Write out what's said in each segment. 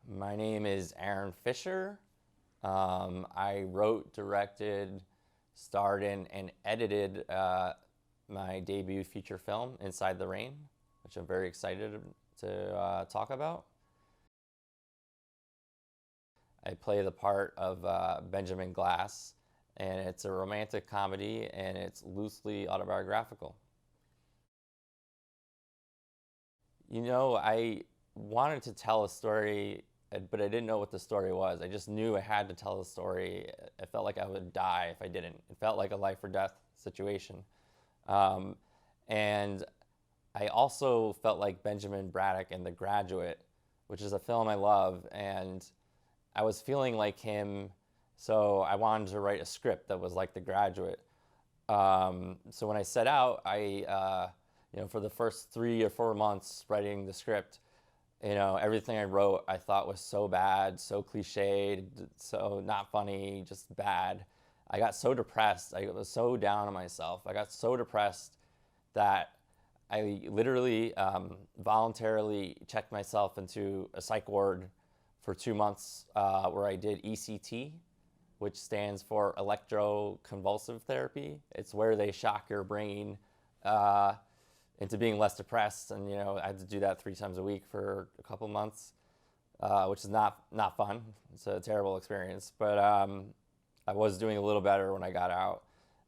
My name is Aaron Fisher. I wrote, directed, starred in, and edited my debut feature film, Inside the Rain, which I'm very excited to talk about. I play the part of Benjamin Glass, and it's a romantic comedy, and it's loosely autobiographical. I wanted to tell a story, but I didn't know what the story was. I just knew I had to tell the story. I felt like I would die if I didn't. It felt like a life or death situation. Um, and I also felt like Benjamin Braddock in The Graduate, which is a film I love, and I was feeling like him, so I wanted to write a script that was like The Graduate. So when I set out, for the first 3 or 4 months writing the script, everything I wrote I thought was so bad, so cliched, so not funny, just bad. I got so depressed. I was so down on myself. I got so depressed that I literally voluntarily checked myself into a psych ward for 2 months where I did ECT, which stands for electroconvulsive therapy. It's where they shock your brain into being less depressed, and I had to do that 3 times a week for a couple months, which is not fun. It's a terrible experience, but I was doing a little better when I got out.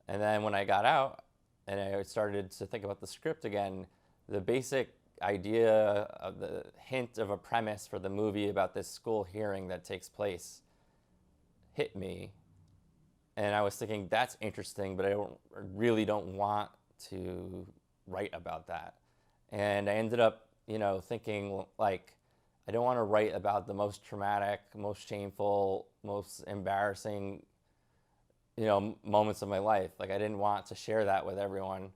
And then when I got out and I started to think about the script again, the basic idea of the hint of a premise for the movie about this school hearing that takes place hit me, and I was thinking, that's interesting, but I really don't want to write about that. And I ended up, thinking, like, I don't want to write about the most traumatic, most shameful, most embarrassing, moments of my life. Like, I didn't want to share that with everyone,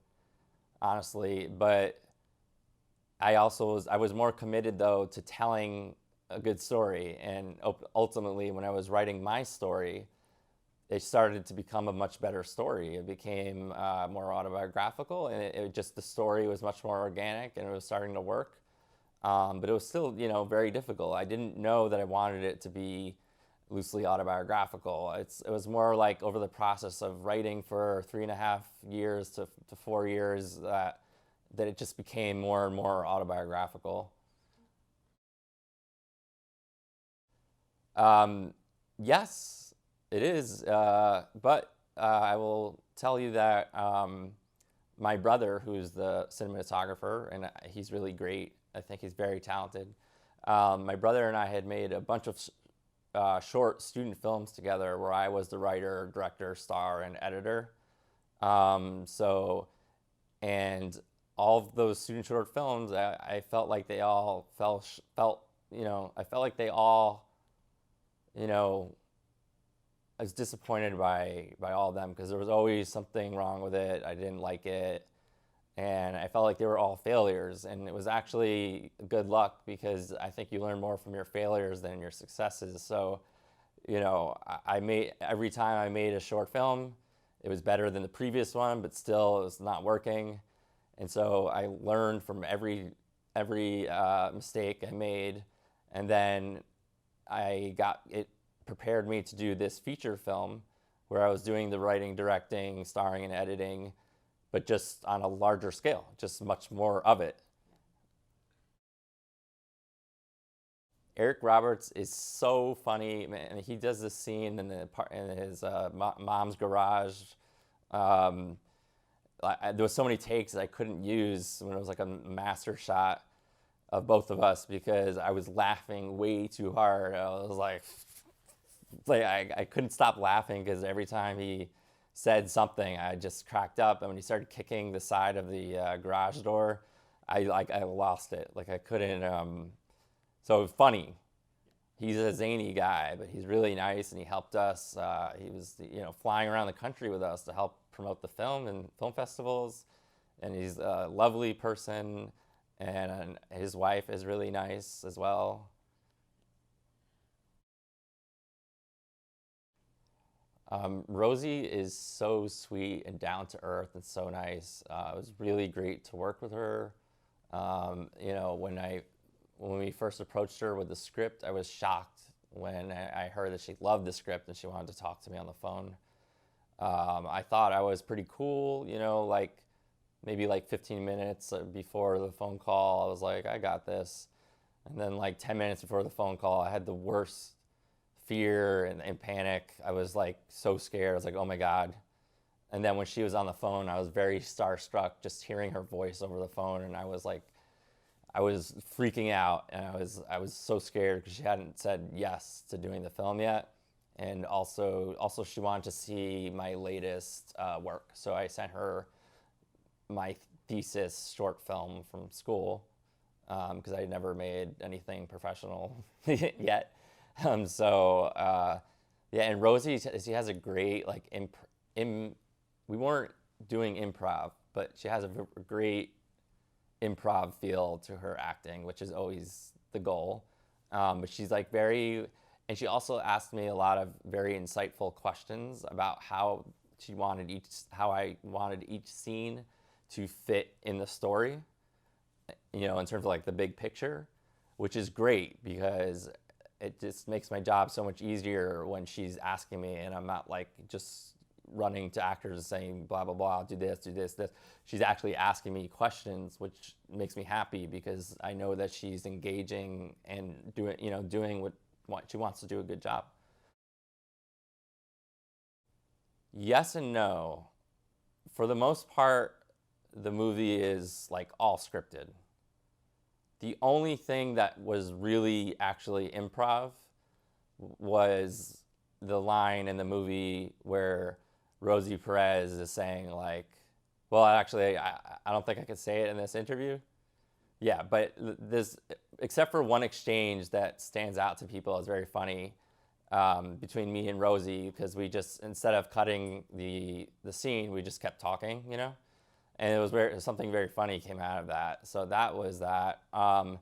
honestly. But I was more committed, though, to telling a good story. And ultimately, when I was writing my story, it started to become a much better story. It became more autobiographical, and the story was much more organic, and it was starting to work. But it was still, very difficult. I didn't know that I wanted it to be loosely autobiographical. It was more like over the process of writing for 3.5 years to 4 years that it just became more and more autobiographical. Yes, it is. But I will tell you that my brother, who's the cinematographer, and he's really great. I think he's very talented. My brother and I had made a bunch of short student films together where I was the writer, director, star, and editor. And all of those student short films, I felt like they all I felt like they all, I was disappointed by all of them because there was always something wrong with it. I didn't like it, and I felt like they were all failures. And it was actually good luck because I think you learn more from your failures than your successes. So, I made every time I made a short film, it was better than the previous one, but still it was not working. And so I learned from every mistake I made, and then it prepared me to do this feature film where I was doing the writing, directing, starring, and editing, but just on a larger scale, just much more of it. Eric Roberts is so funny, man. He does this scene in his mom's garage. Um, there was so many takes that I couldn't use when it was like a master shot of both of us because I was laughing way too hard. I was like I couldn't stop laughing because every time he said something, I just cracked up. And when he started kicking the side of the garage door, I lost it. Like I couldn't. So funny. He's a zany guy, but he's really nice, and he helped us. He was, flying around the country with us to help promote the film and film festivals. And he's a lovely person, and his wife is really nice as well. Rosie is so sweet and down to earth and so nice. It was really great to work with her. When I when we first approached her with the script, I was shocked when I heard that she loved the script and she wanted to talk to me on the phone. I thought I was pretty cool, like maybe like 15 minutes before the phone call, I was like, I got this. And then like 10 minutes before the phone call, I had the worst fear and panic. I was like so scared. I was like, oh my God. And then when she was on the phone, I was very starstruck just hearing her voice over the phone. And I was like, I was freaking out, and I was so scared because she hadn't said yes to doing the film yet. And also she wanted to see my latest work. So I sent her my thesis short film from school because I had never made anything professional yet. Yeah, and Rosie, she has a great like we weren't doing improv, but she has a great improv feel to her acting, which is always the goal. But she's like very, and she also asked me a lot of very insightful questions about how I wanted each scene to fit in the story, in terms of like the big picture, which is great because it just makes my job so much easier when she's asking me and I'm not like just running to actors and saying blah blah blah, do this, this. She's actually asking me questions, which makes me happy because I know that she's engaging and doing what she wants to do a good job. Yes and no. For the most part, the movie is like all scripted. The only thing that was really actually improv was the line in the movie where Rosie Perez is saying like, well, actually, I don't think I could say it in this interview. Yeah, but this, except for one exchange that stands out to people as very funny between me and Rosie, because we just, instead of cutting the scene, we just kept talking, and it was something very funny came out of that. So that was that. And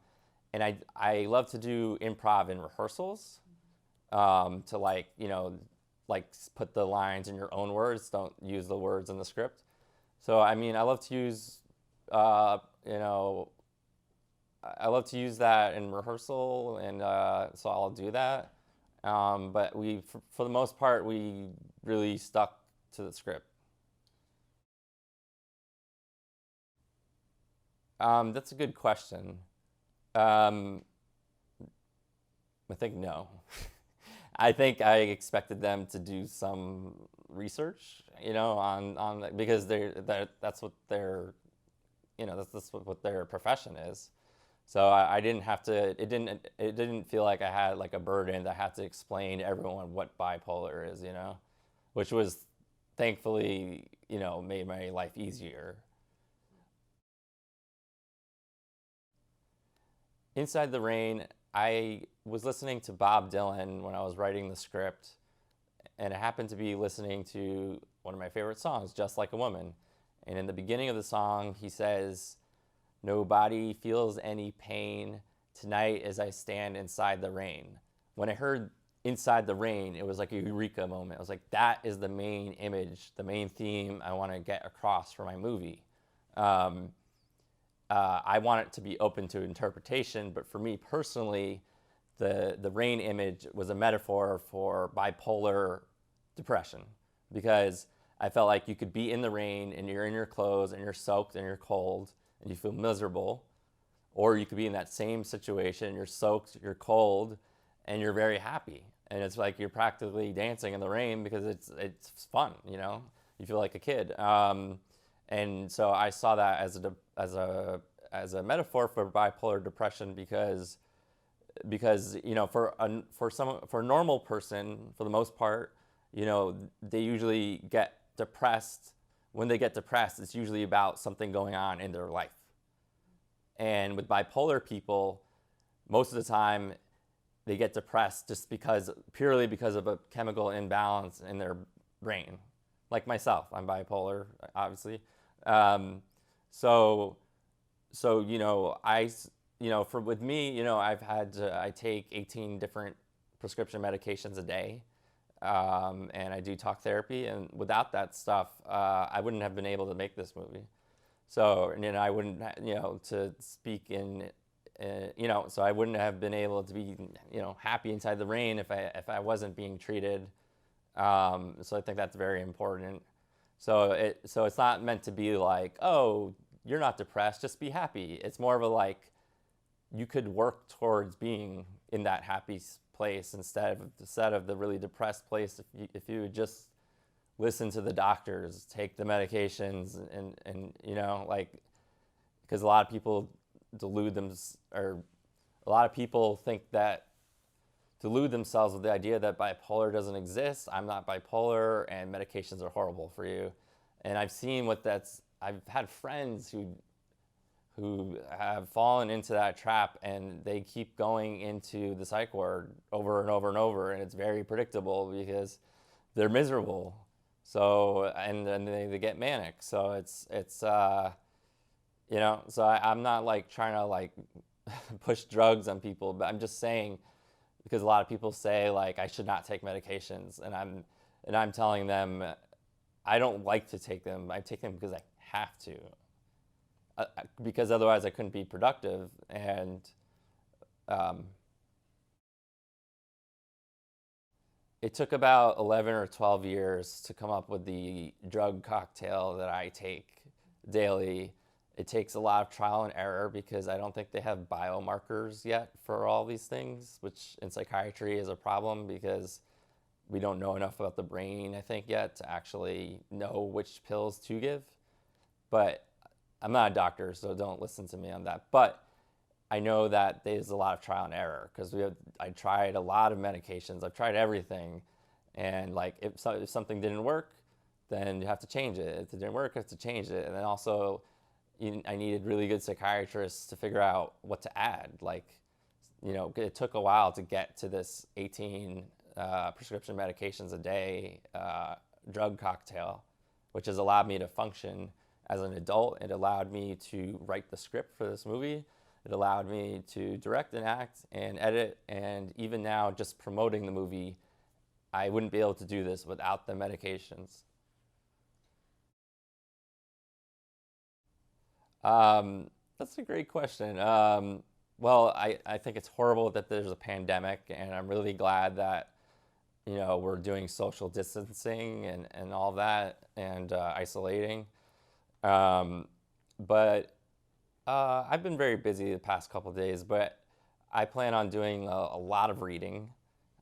I love to do improv in rehearsals to like put the lines in your own words. Don't use the words in the script. So I mean, I love to use I love to use that in rehearsal, and so I'll do that. But for the most part, we really stuck to the script. That's a good question. Um, I think no. I think I expected them to do some research, because that's what what their profession is. So I didn't have to. It didn't feel like I had like a burden that I had to explain to everyone what bipolar is, which was thankfully made my life easier. Inside the Rain, I was listening to Bob Dylan when I was writing the script, and I happened to be listening to one of my favorite songs, Just Like a Woman. And in the beginning of the song, he says, "Nobody feels any pain tonight as I stand inside the rain." When I heard Inside the Rain, it was like a eureka moment. I was like, that is the main image, the main theme I want to get across for my movie. I want it to be open to interpretation, but for me personally, the rain image was a metaphor for bipolar depression, because I felt like you could be in the rain and you're in your clothes and you're soaked and you're cold and you feel miserable, or you could be in that same situation, you're soaked, you're cold, and you're very happy. And it's like you're practically dancing in the rain because it's fun, You feel like a kid. And so I saw that as a metaphor for bipolar depression because for a normal person, for the most part, they usually get depressed. When they get depressed, it's usually about something going on in their life. And with bipolar people, most of the time they get depressed just purely because of a chemical imbalance in their brain. Like myself, I'm bipolar, obviously. So with me, I take 18 different prescription medications a day, and I do talk therapy. And without that stuff, I wouldn't have been able to make this movie. So, and I wouldn't, to speak in you know, so I wouldn't have been able to be, you know, happy inside the rain if I wasn't being treated. So I think that's very important. So it's not meant to be like, oh, you're not depressed, just be happy. It's more of a like, you could work towards being in that happy place instead of the really depressed place. If you would just listen to the doctors, take the medications, and you know, like, because a lot of people delude them, or a lot of people think that delude themselves with the idea that bipolar doesn't exist. I'm not bipolar, and medications are horrible for you. And I've seen I've had friends who have fallen into that trap, and they keep going into the psych ward over and over and over, and it's very predictable because they're miserable. So and then they get manic. So it's you know, so I'm not like trying to like push drugs on people, but I'm just saying, because a lot of people say like I should not take medications, and I'm telling them I don't like to take them. I take them because I have to, because otherwise I couldn't be productive. And it took about 11 or 12 years to come up with the drug cocktail that I take daily. It takes a lot of trial and error because I don't think they have biomarkers yet for all these things, which in psychiatry is a problem because we don't know enough about the brain, I think, yet to actually know which pills to give. But I'm not a doctor, so don't listen to me on that. But I know that there's a lot of trial and error because I tried a lot of medications. I've tried everything. And like if something didn't work, then you have to change it. If it didn't work, you have to change it. And then also, I needed really good psychiatrists to figure out what to add. Like, you know, it took a while to get to this 18 prescription medications a day drug cocktail, which has allowed me to function as an adult. It allowed me to write the script for this movie. It allowed me to direct and act and edit. And even now, just promoting the movie, I wouldn't be able to do this without the medications. That's a great question. Well, I think it's horrible that there's a pandemic, and I'm really glad that, you know, we're doing social distancing and all that, and isolating. Um, but I've been very busy the past couple of days, but I plan on doing a lot of reading.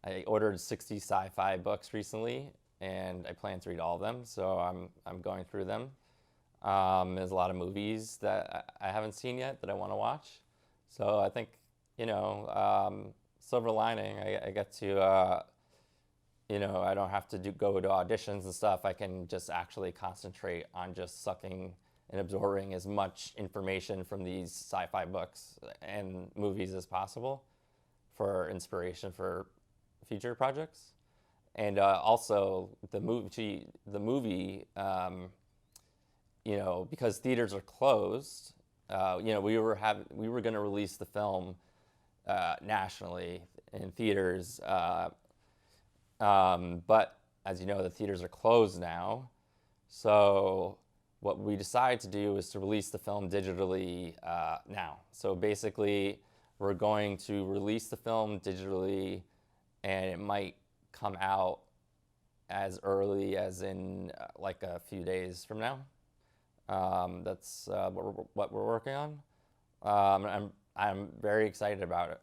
I ordered 60 sci-fi books recently, and I plan to read all of them, so I'm going through them. There's a lot of movies that I haven't seen yet that I want to watch. So I think, you know, silver lining, I get to, you know, I don't have to go to auditions and stuff. I can just actually concentrate on just sucking and absorbing as much information from these sci-fi books and movies as possible for inspiration for future projects. And also the movie, you know, because theaters are closed, you know, we were going to release the film nationally in theaters, but as you know, the theaters are closed now. So what we decided to do is to release the film digitally now. So basically, we're going to release the film digitally, and it might come out as early as in like a few days from now. That's what we're working on. I'm very excited about it.